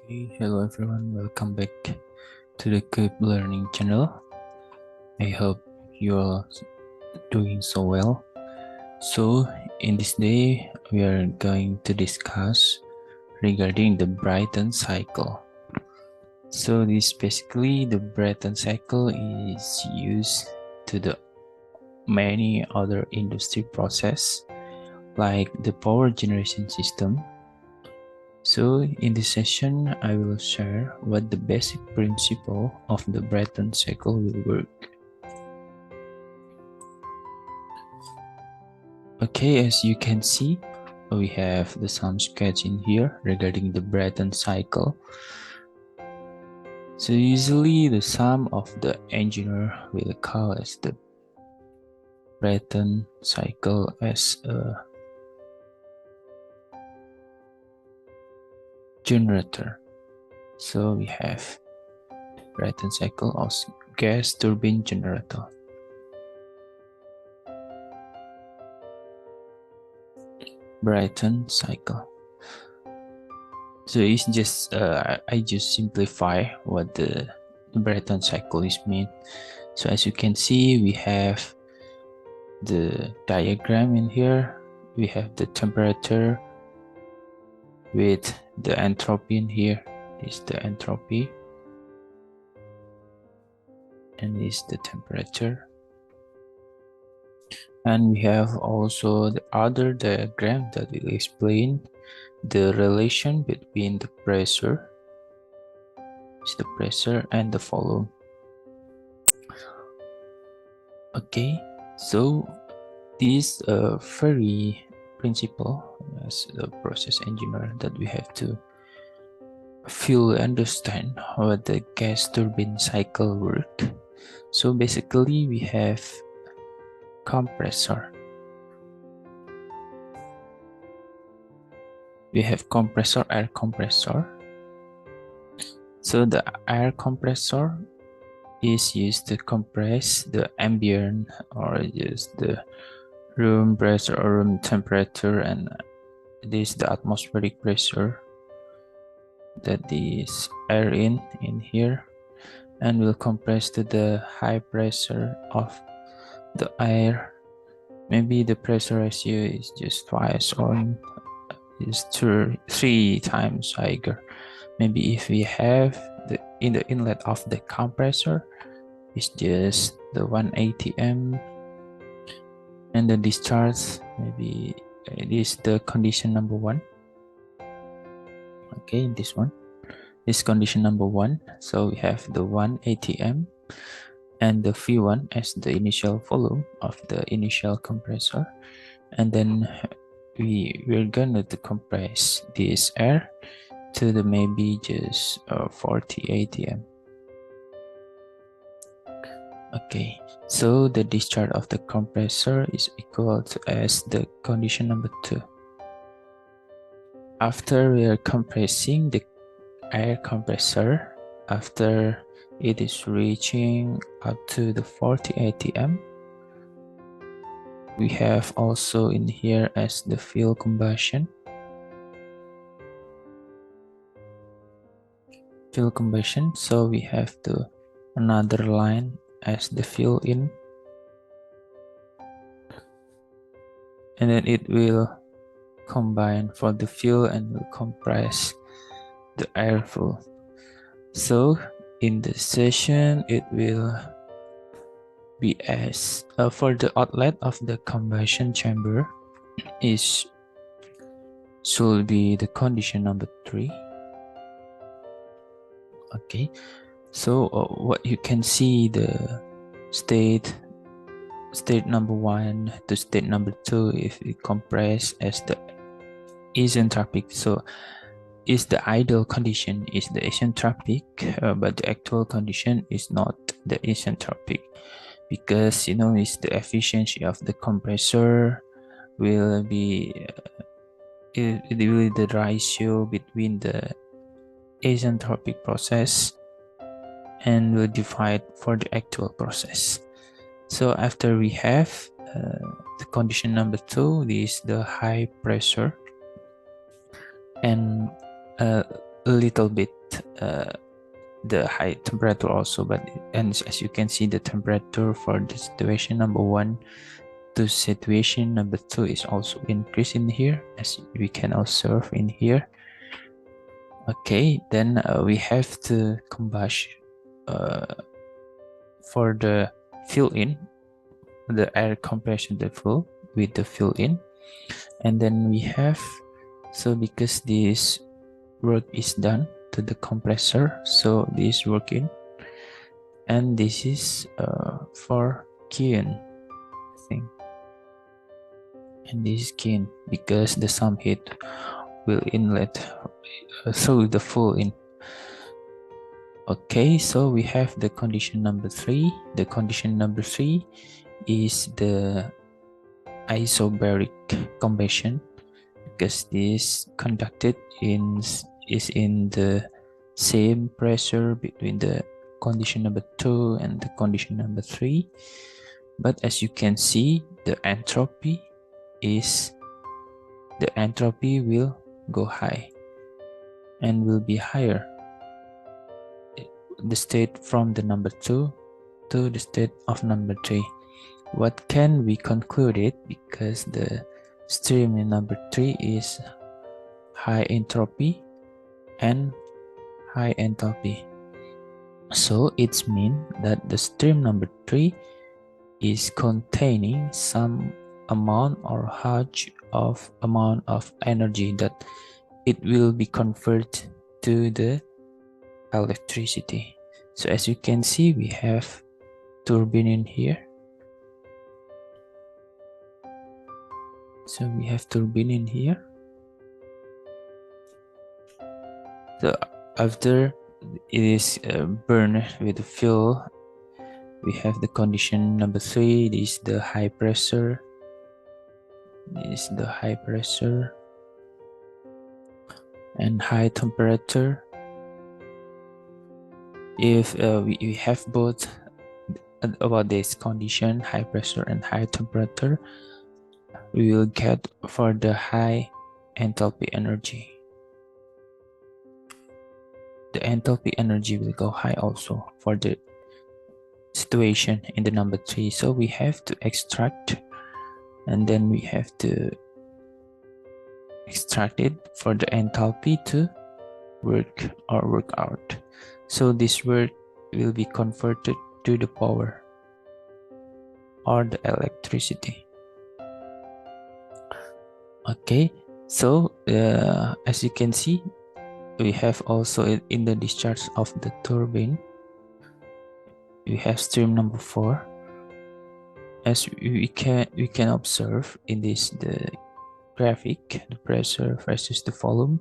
Hey, hello everyone, welcome back to the Keep Learning channel. I hope you are doing so well. So in this day, we are going to discuss regarding the Brayton cycle. So this basically the Brayton cycle is used to the many other industry process like the power generation system. So in this session, I will share what the basic principle of the Brayton cycle will work. Okay, as you can see, we have the some sketch in here regarding the Brayton cycle. So usually the sum of the engineer will call as the Brayton cycle as a generator. So we have Brayton cycle as gas turbine generator. Brayton cycle. So it's just I just simplify what the Brayton cycle is mean. So as you can see, we have the diagram in here. We have the temperature with the entropy in here. Is the entropy and is the temperature. And we have also the other diagram that will explain the relation between the pressure, and the volume. Okay, so this very principle as a process engineer that we have to fully understand how the gas turbine cycle work. So basically we have compressor. We have compressor, air compressor. So the air compressor is used to compress the ambient or just the room pressure or room temperature, and this is the atmospheric pressure that is air in here, and will compress to the high pressure of the air. Maybe the pressure ratio is just twice or is 3 times higher. Maybe if we have the inlet of the compressor is just the 1 atm, and the discharge maybe it is the condition number 1. Okay, this one is condition number 1. So we have the 1 atm and the V1 as the initial volume of the initial compressor, and then we're gonna to compress this air to the maybe just 40 atm. Okay, so the discharge of the compressor is equal to as the condition number 2. After we are compressing the air compressor, after it is reaching up to the 40 atm, we have also in here as the fuel combustion. So we have another line as the fuel in, and then it will combine for the fuel and will compress the air flow. So in this session it will be as for the outlet of the combustion chamber should be the condition number 3. Okay, so what you can see, the state number 1 to state number 2, if we compress as the isentropic, so is the ideal condition is the isentropic, but the actual condition is not the isentropic, because it's the efficiency of the compressor will be it will be the ratio between the isentropic process and will divide for the actual process. So after we have the condition number 2, this is the high pressure and a little bit the high temperature also, but and as you can see, the temperature for the situation number 1 to situation number 2 is also increasing here, as we can observe in here. Okay, then we have to combust for the fill-in, the air compression the full with the fill-in, and then we have, so because this work is done to the compressor, so this working, and this is for Kion, I think, and this is Kion because the some heat will inlet through the full in. Okay, so we have the condition number 3. The condition number 3 is the isobaric combustion, because this conducted is in the same pressure between the condition number 2 and the condition number 3. But as you can see, the entropy will go high and will be higher, the state from the number 2 to the state of number 3. What can we conclude it? Because the stream in number 3 is high entropy and high enthalpy. So it means that the stream number 3 is containing some amount or huge of amount of energy that it will be converted to the electricity. So as you can see, we have turbine in here. So we have turbine in here. So after it is burned with the fuel, we have the condition number 3. This is the high pressure. This is the high pressure and high temperature. If we have both about this condition, high pressure and high temperature, we will get for the high enthalpy energy. The enthalpy energy will go high also for the situation in the number 3. So we have to extract, and then we have to extract it for the enthalpy to work or work out. So this work will be converted to the power or the electricity. Okay, so as you can see, we have also in the discharge of the turbine, we have stream number 4. As we can observe in this the graphic, the pressure versus the volume,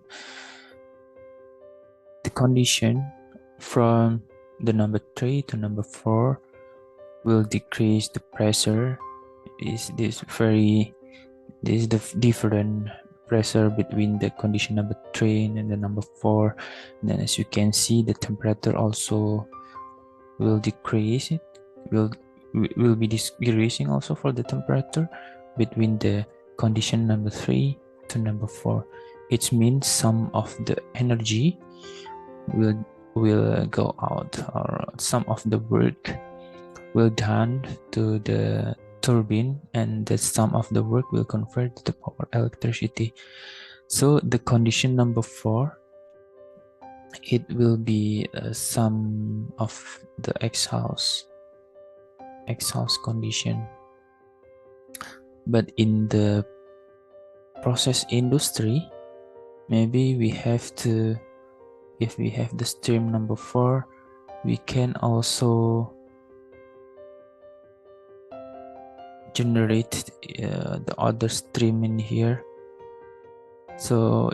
the condition from the number 3 to number 4 will decrease the pressure. Is the different pressure between the condition number 3 and the number 4. And then as you can see, the temperature also will decrease. It will be decreasing also for the temperature between the condition number 3 to number 4. It means some of the energy will go out, or some of the work will done to the turbine, and the sum of the work will convert to the power electricity. So the condition number 4, it will be sum of the exhaust condition. But in the process industry, maybe we have to, if we have the stream number 4, we can also generate the other stream in here. So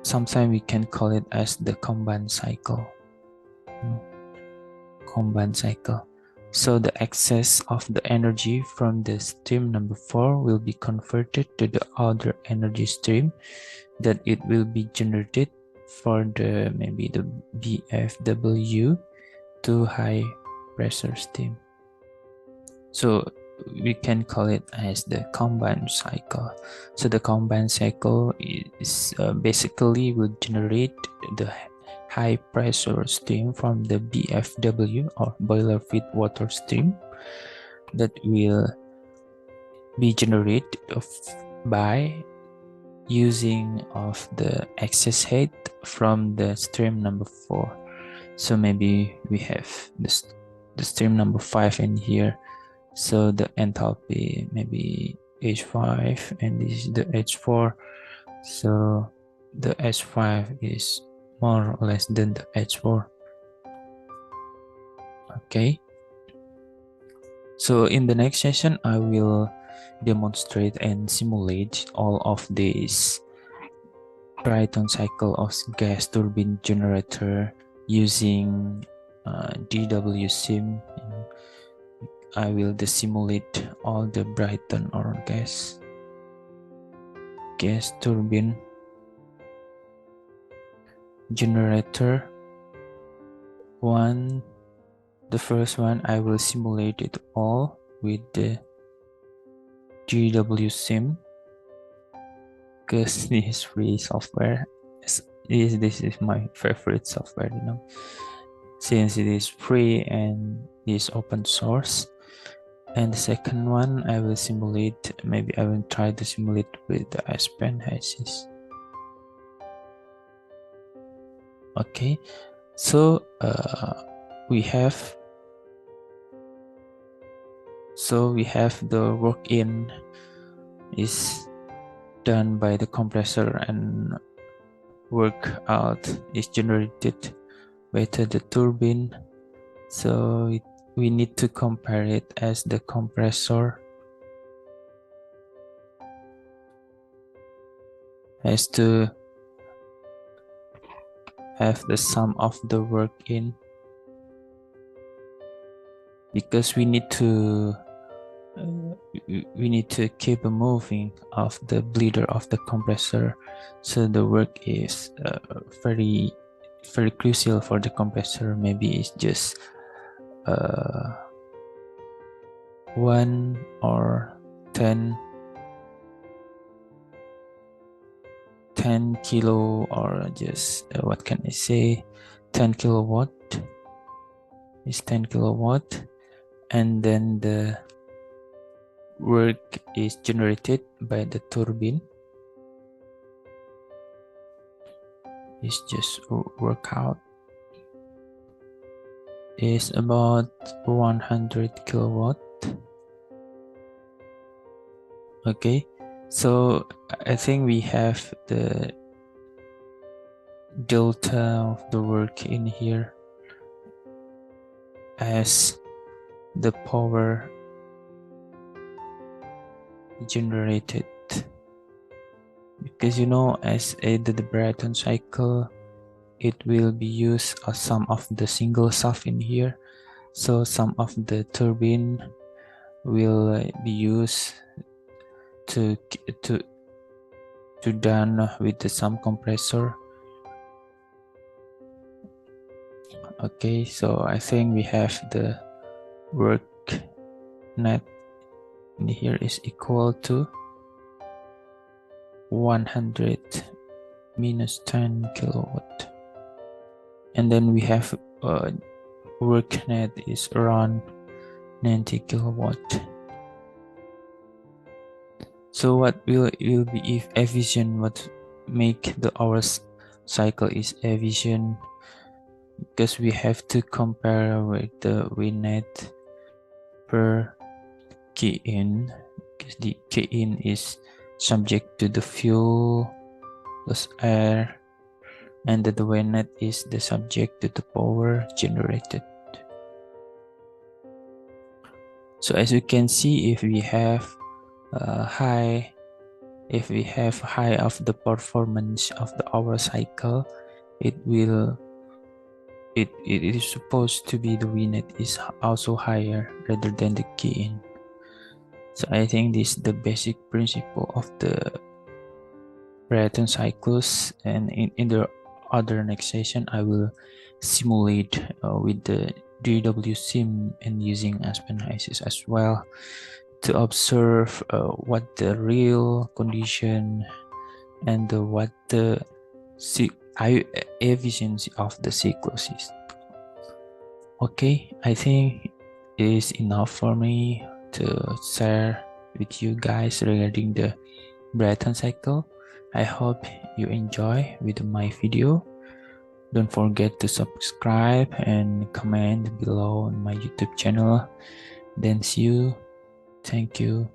sometimes we can call it as the combine cycle. So the excess of the energy from the stream number 4 will be converted to the other energy stream that it will be generated for the maybe the BFW to high pressure steam. So we can call it as the combine cycle. So the combine cycle is basically will generate the high pressure steam from the BFW or boiler feed water stream that will be generated by using of the excess heat from the stream number 4. So maybe we have this the stream number 5 in here. So the enthalpy maybe H5 and this is the H4. So the H5 is more or less than the H4. Okay. So in the next session, I will demonstrate and simulate all of these Brayton cycle of gas turbine generator using DWSIM. I will simulate all the Brayton or gas turbine generator. The first one I will simulate it all with the DWSIM because this is free software. This is my favorite software, you know, since it is free and is open source. And the second one I will simulate, maybe I will try to simulate with the isentropic. Okay, so we have the work-in is done by the compressor and work out is generated by the turbine. So we need to compare it as the compressor has to have the sum of the work in, because we need to keep a moving of the bleeder of the compressor. So the work is very crucial for the compressor. Maybe it's just 1 or 10 kilo, or just what can I say, 10 kilowatt is 10 kilowatt, and then the work is generated by the turbine is just workout is about 100 kilowatt. Okay, so I think we have the delta of the work in here as the power generated, because you know, as the Brayton cycle, it will be used as some of the single shaft in here. So some of the turbine will be used to done with the some compressor. Okay, so I think we have the work net in here is equal to 100 minus 10 kilowatt, and then we have work net is around 90 kilowatt. So what will be efficient, what make the hours cycle is efficient, because we have to compare with the V net per key in, because the key in is subject to the fuel plus air, and the V net is the subject to the power generated. So as you can see, if we have high of the performance of the hour cycle, it is supposed to be the V net is also higher rather than the key in. So I think this is the basic principle of the Brayton cycles, and in the other next session I will simulate with the DWSIM and using isentropic as well, to observe what the real condition and what the efficiency of the cycles is. Okay, I think it is enough for me to share with you guys regarding the Brayton cycle. I hope you enjoy with my video. Don't forget to subscribe and comment below on my YouTube channel. Then see you. Thank you.